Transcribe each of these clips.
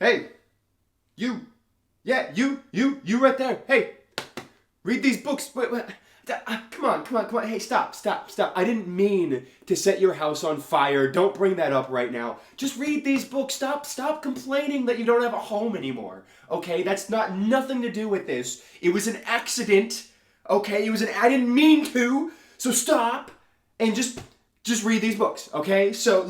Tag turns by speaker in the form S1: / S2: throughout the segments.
S1: Hey, you. Yeah, you right there. Hey, read these books. Wait. Come on. Hey, stop. I didn't mean to set your house on fire. Don't bring that up right now. Just read these books. Stop complaining that you don't have a home anymore. Okay, that's nothing to do with this. It was an accident. Okay, I didn't mean to. So stop and just read these books. Okay, so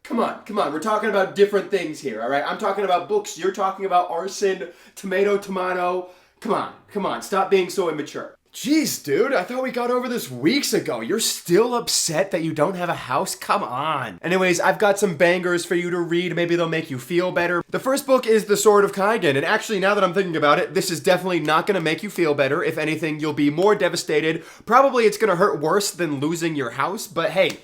S1: come on. We're talking about different things here. All right, I'm talking about books. You're talking about arson, tomato. Come on. Stop being so immature. Jeez, dude, I thought we got over this weeks ago. You're still upset that you don't have a house? Come on. Anyways, I've got some bangers for you to read. Maybe they'll make you feel better. The first book is The Sword of Kayn, and actually, now that I'm thinking about it, this is definitely not gonna make you feel better. If anything, you'll be more devastated. Probably it's gonna hurt worse than losing your house, but hey,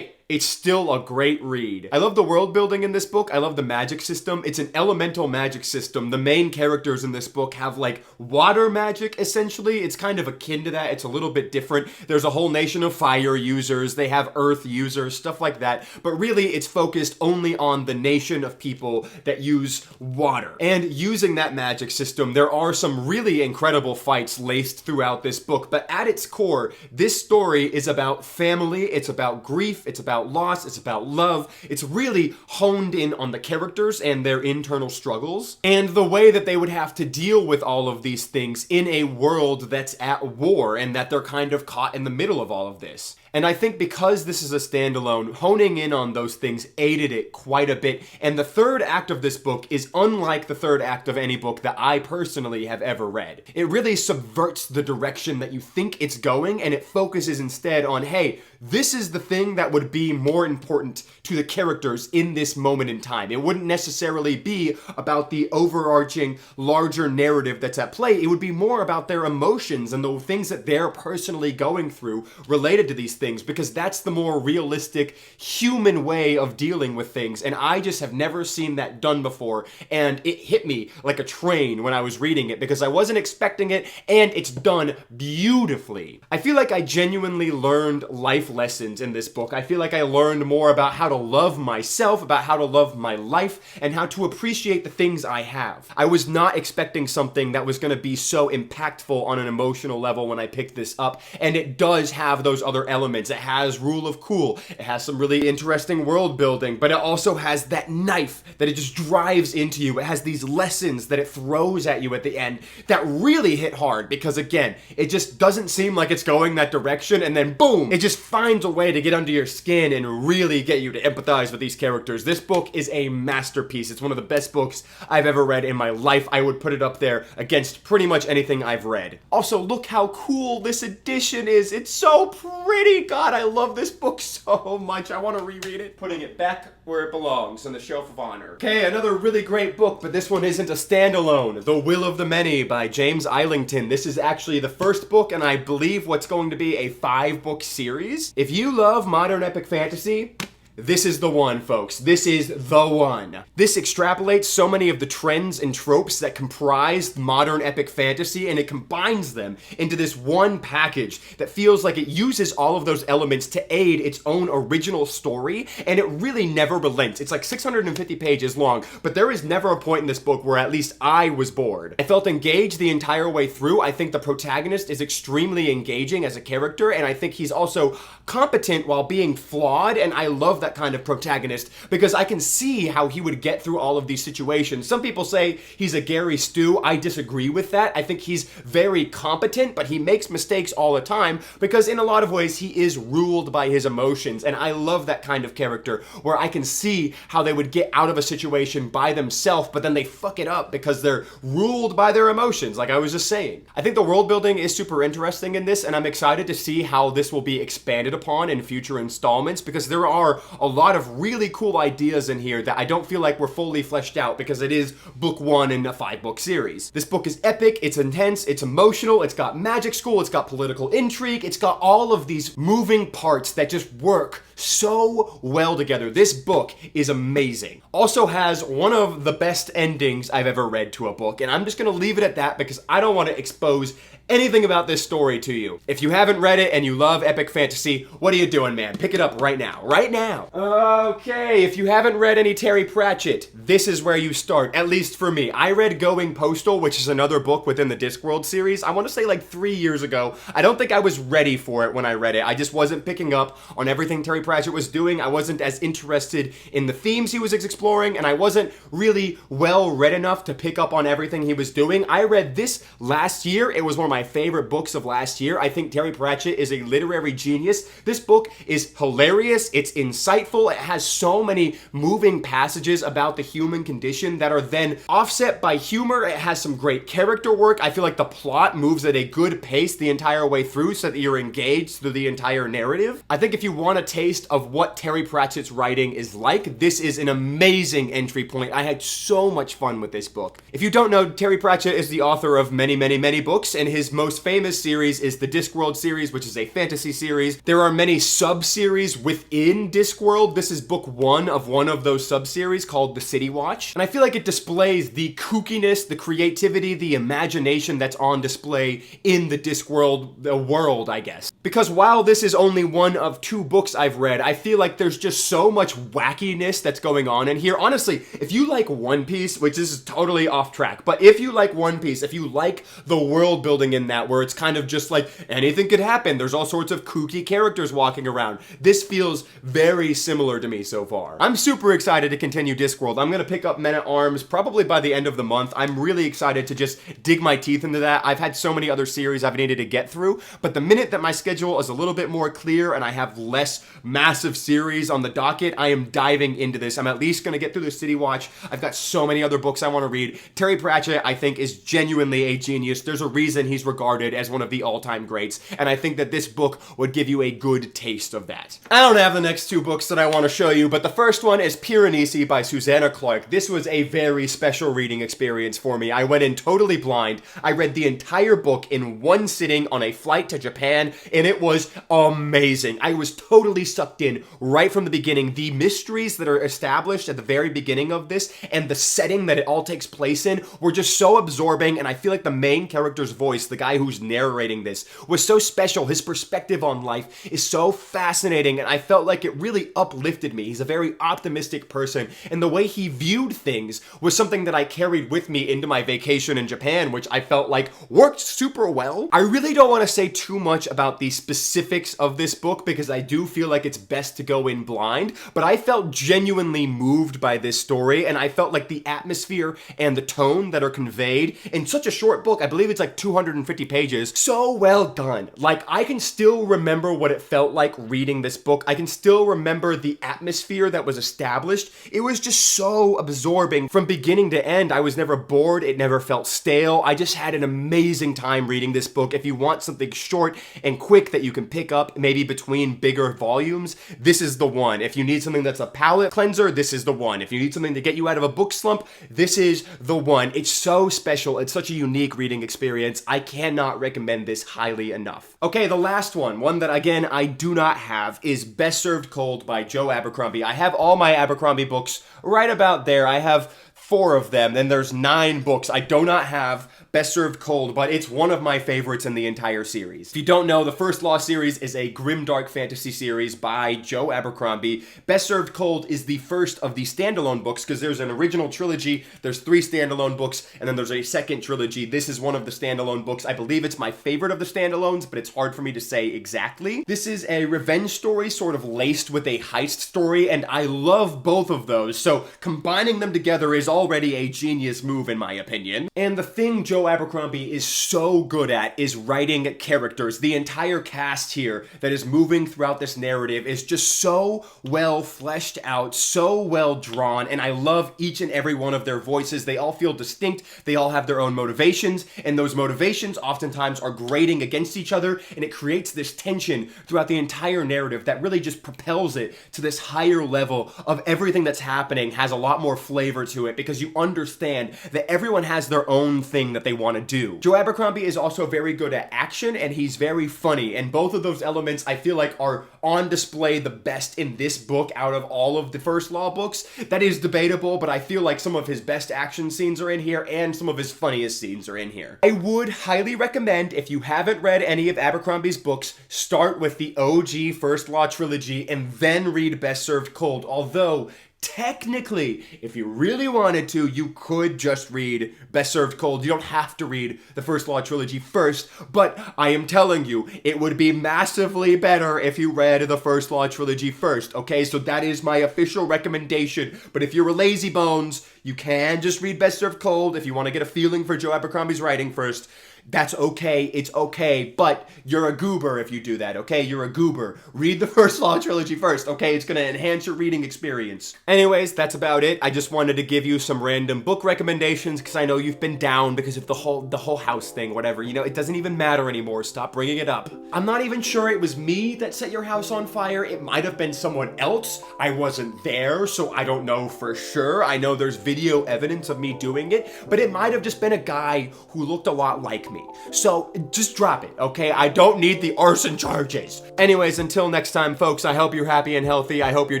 S1: it's still a great read. I love the world building in this book. I love the magic system. It's an elemental magic system. The main characters in this book have like water magic, essentially. It's kind of akin to that. It's a little bit different. There's a whole nation of fire users. They have earth users, stuff like that. But really, it's focused only on the nation of people that use water. And using that magic system, there are some really incredible fights laced throughout this book. But at its core, this story is about family. It's about grief. It's about loss, it's about love. It's really honed in on the characters and their internal struggles and the way that they would have to deal with all of these things in a world that's at war and that they're kind of caught in the middle of all of this. And I think because this is a standalone, honing in on those things aided it quite a bit. And the third act of this book is unlike the third act of any book that I personally have ever read. It really subverts the direction that you think it's going, and it focuses instead on, hey, this is the thing that would be more important to the characters in this moment in time. It wouldn't necessarily be about the overarching, larger narrative that's at play. It would be more about their emotions and the things that they're personally going through related to these things, because that's the more realistic, human way of dealing with things. And I just have never seen that done before. And it hit me like a train when I was reading it, because I wasn't expecting it, and it's done beautifully. I feel like I genuinely learned life lessons in this book. I feel like I learned more about how to love myself, about how to love my life, and how to appreciate the things I have. I was not expecting something that was going to be so impactful on an emotional level when I picked this up, and it does have those other elements. It has rule of cool, it has some really interesting world building, but it also has that knife that it just drives into you. It has these lessons that it throws at you at the end that really hit hard, because again, it just doesn't seem like it's going that direction, and then boom, it just finds a way to get under your skin and really get you to empathize with these characters. This book is a masterpiece. It's one of the best books I've ever read in my life. I would put it up there against pretty much anything I've read. Also, look how cool this edition is. It's so pretty. God, I love this book so much. I want to reread it. Putting it back where it belongs, on the shelf of honor. Okay, another really great book, but this one isn't a standalone. The Will of the Many by James Islington. This is actually the first book, and I believe what's going to be a 5-book series. If you love modern epic fantasy, this is the one, folks. This is the one. This extrapolates so many of the trends and tropes that comprise modern epic fantasy, and it combines them into this one package that feels like it uses all of those elements to aid its own original story, and it really never relents. It's like 650 pages long, but there is never a point in this book where at least I was bored. I felt engaged the entire way through. I think the protagonist is extremely engaging as a character, and I think he's also competent while being flawed, and I love that kind of protagonist because I can see how he would get through all of these situations. Some people say he's a Gary Stu. I disagree with that. I think he's very competent, but he makes mistakes all the time because in a lot of ways he is ruled by his emotions, and I love that kind of character where I can see how they would get out of a situation by themselves, but then they fuck it up because they're ruled by their emotions, like I was just saying. I think the world building is super interesting in this, and I'm excited to see how this will be expanded upon in future installments, because there are a lot of really cool ideas in here that I don't feel like were fully fleshed out because it is book 1 in a 5-book series. This book is epic, it's intense, it's emotional, it's got magic school, it's got political intrigue, it's got all of these moving parts that just work so well together. This book is amazing. Also has one of the best endings I've ever read to a book, and I'm just gonna leave it at that because I don't want to expose anything about this story to you. If you haven't read it and you love epic fantasy, what are you doing, man? Pick it up right now. Right now. go. Okay, if you haven't read any Terry Pratchett, this is where you start, at least for me. I read Going Postal, which is another book within the Discworld series, I want to say like 3 years ago. I don't think I was ready for it when I read it. I just wasn't picking up on everything Terry Pratchett was doing. I wasn't as interested in the themes he was exploring, and I wasn't really well read enough to pick up on everything he was doing. I read this last year. It was one of my favorite books of last year. I think Terry Pratchett is a literary genius. This book is hilarious. It's insightful. It has so many moving passages about the human condition that are then offset by humor. It has some great character work. I feel like the plot moves at a good pace the entire way through so that you're engaged through the entire narrative. I think if you want a taste of what Terry Pratchett's writing is like, this is an amazing entry point. I had so much fun with this book. If you don't know, Terry Pratchett is the author of many, many, many books, and his most famous series is the Discworld series, which is a fantasy series. There are many sub-series within Discworld. This is book one of those sub-series called The City Watch, and I feel like it displays the kookiness, the creativity, the imagination that's on display in the Discworld world, I guess. Because while this is only one of 2 books I've read, I feel like there's just so much wackiness that's going on in here. Honestly, if you like One Piece, which is totally off track, but if you like One Piece, if you like the world building in that, where it's kind of just like anything could happen, there's all sorts of kooky characters walking around, this feels very similar to me so far. I'm super excited to continue Discworld. I'm gonna pick up Men-at-Arms probably by the end of the month. I'm really excited to just dig my teeth into that. I've had so many other series I've needed to get through, but the minute that my schedule is a little bit more clear and I have less massive series on the docket, I am diving into this. I'm at least gonna get through the City Watch. I've got so many other books I want to read. Terry Pratchett, I think, is genuinely a genius. There's a reason he's regarded as one of the all-time greats, and I think that this book would give you a good taste of that. I don't have the next 2 books that I want to show you, but the first one is Piranesi by Susanna Clarke. This was a very special reading experience for me. I went in totally blind. I read the entire book in one sitting on a flight to Japan, and it was amazing. I was totally sucked in right from the beginning. The mysteries that are established at the very beginning of this and the setting that it all takes place in were just so absorbing, and I feel like the main character's voice, the guy who's narrating this, was so special. His perspective on life is so fascinating, and I felt like it really uplifted me. He's a very optimistic person, and the way he viewed things was something that I carried with me into my vacation in Japan, which I felt like worked super well. I really don't want to say too much about the specifics of this book because I do feel like it's best to go in blind, but I felt genuinely moved by this story, and I felt like the atmosphere and the tone that are conveyed in such a short book, I believe it's like 250 pages, so well done. Like, I can still remember what it felt like reading this book. I can still remember the atmosphere that was established. It was just so absorbing from beginning to end. I was never bored. It never felt stale. I just had an amazing time reading this book. If you want something short and quick that you can pick up maybe between bigger volumes, this is the one. If you need something that's a palate cleanser, this is the one. If you need something to get you out of a book slump, this is the one. It's so special. It's such a unique reading experience. I cannot recommend this highly enough. Okay, the last one that again I do not have, is Best Served Cold by Joe Abercrombie. I have all my Abercrombie books right about there. I have 4 of them, and there's 9 books. I do not have Best Served Cold, but it's one of my favorites in the entire series. If you don't know, the First Law series is a grimdark fantasy series by Joe Abercrombie. Best Served Cold is the first of the standalone books, because there's an original trilogy, there's 3 standalone books, and then there's a second trilogy. This is one of the standalone books. I believe it's my favorite of the standalones, but it's hard for me to say exactly. This is a revenge story sort of laced with a heist story, and I love both of those, so combining them together is already a genius move in my opinion. And the thing Joe Abercrombie is so good at is writing characters. The entire cast here that is moving throughout this narrative is just so well fleshed out, so well drawn, and I love each and every one of their voices. They all feel distinct, they all have their own motivations, and those motivations oftentimes are grating against each other, and it creates this tension throughout the entire narrative that really just propels it to this higher level of everything that's happening has a lot more flavor to it, because you understand that everyone has their own thing that they want to do. Joe Abercrombie is also very good at action, and he's very funny, and both of those elements I feel like are on display the best in this book out of all of the First Law books. That is debatable, but I feel like some of his best action scenes are in here, and some of his funniest scenes are in here. I would highly recommend, if you haven't read any of Abercrombie's books, start with the OG First Law trilogy and then read Best Served Cold, although technically, if you really wanted to, you could just read Best Served Cold. You don't have to read the First Law trilogy first, but I am telling you, it would be massively better if you read the First Law trilogy first, okay? So that is my official recommendation, but if you're a lazy bones, you can just read Best Served Cold if you want to get a feeling for Joe Abercrombie's writing first. That's okay, it's okay, but you're a goober if you do that, okay? You're a goober. Read the First Law trilogy first, okay? It's gonna enhance your reading experience. Anyways, that's about it. I just wanted to give you some random book recommendations because I know you've been down because of the whole house thing, whatever. You know, it doesn't even matter anymore. Stop bringing it up. I'm not even sure it was me that set your house on fire. It might have been someone else. I wasn't there, so I don't know for sure. I know there's video evidence of me doing it, but it might have just been a guy who looked a lot like me. So just drop it, okay? I don't need the arson charges. Anyways, until next time, folks, I hope you're happy and healthy. I hope you're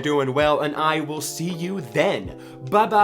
S1: doing well, and I will see you then. Bye-bye.